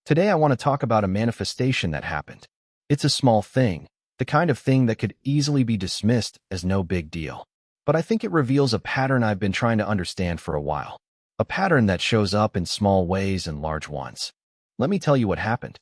Today I want to talk about a manifestation that happened. It's a small thing, the kind of thing that could easily be dismissed as no big deal. But I think it reveals a pattern I've been trying to understand for a while. A pattern that shows up in small ways and large ones. Let me tell you what happened.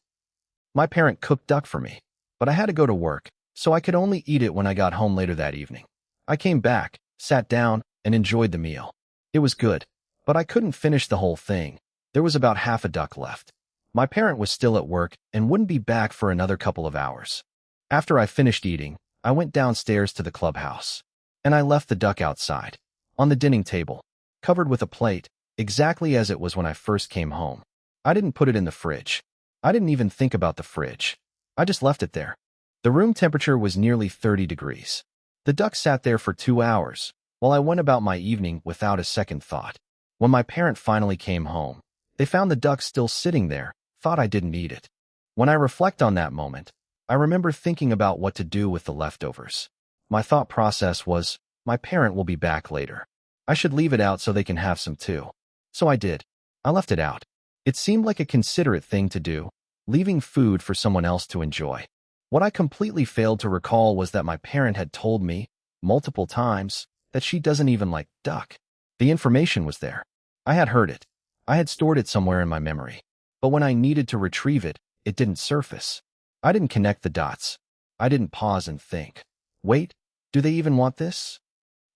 My parent cooked duck for me, but I had to go to work, so I could only eat it when I got home later that evening. I came back, sat down, and enjoyed the meal. It was good, but I couldn't finish the whole thing. There was about half a duck left. My parent was still at work and wouldn't be back for another couple of hours. After I finished eating, I went downstairs to the clubhouse, and I left the duck outside, on the dining table, covered with a plate, exactly as it was when I first came home. I didn't put it in the fridge. I didn't even think about the fridge. I just left it there. The room temperature was nearly 30 degrees. The duck sat there for 2 hours, while I went about my evening without a second thought. When my parent finally came home, they found the duck still sitting there, thought I didn't eat it. When I reflect on that moment, I remember thinking about what to do with the leftovers. My thought process was, my parent will be back later. I should leave it out so they can have some too. So I did. I left it out. It seemed like a considerate thing to do, leaving food for someone else to enjoy. What I completely failed to recall was that my parent had told me, multiple times, that she doesn't even like duck. The information was there. I had heard it. I had stored it somewhere in my memory. But when I needed to retrieve it, it didn't surface. I didn't connect the dots. I didn't pause and think, wait, do they even want this?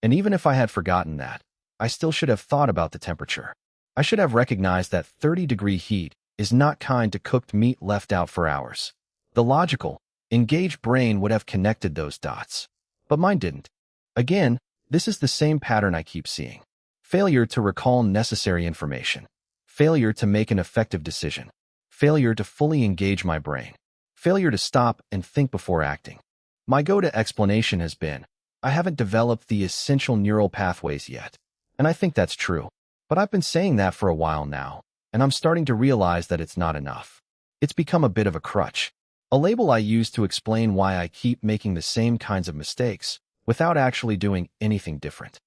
And even if I had forgotten that, I still should have thought about the temperature. I should have recognized that 30-degree heat is not kind to cooked meat left out for hours. The logical, engaged brain would have connected those dots. But mine didn't. Again, this is the same pattern I keep seeing. Failure to recall necessary information. Failure to make an effective decision. Failure to fully engage my brain. Failure to stop and think before acting. My go-to explanation has been, I haven't developed the essential neural pathways yet. And I think that's true. But I've been saying that for a while now, and I'm starting to realize that it's not enough. It's become a bit of a crutch. A label I use to explain why I keep making the same kinds of mistakes without actually doing anything different.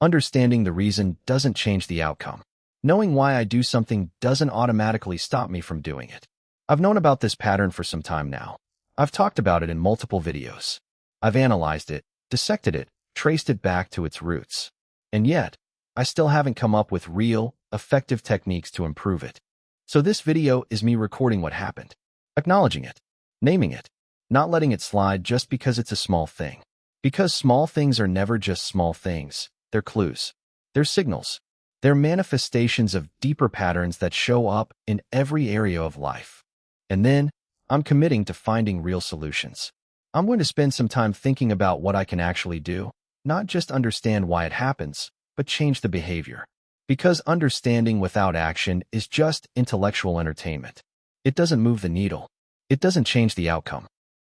Understanding the reason doesn't change the outcome. Knowing why I do something doesn't automatically stop me from doing it. I've known about this pattern for some time now. I've talked about it in multiple videos. I've analyzed it, dissected it, traced it back to its roots. And yet, I still haven't come up with real, effective techniques to improve it. So this video is me recording what happened, acknowledging it, naming it, not letting it slide just because it's a small thing. Because small things are never just small things, they're clues. They're signals. They're manifestations of deeper patterns that show up in every area of life. And then, I'm committing to finding real solutions. I'm going to spend some time thinking about what I can actually do, not just understand why it happens, but change the behavior. Because understanding without action is just intellectual entertainment. It doesn't move the needle. It doesn't change the outcome.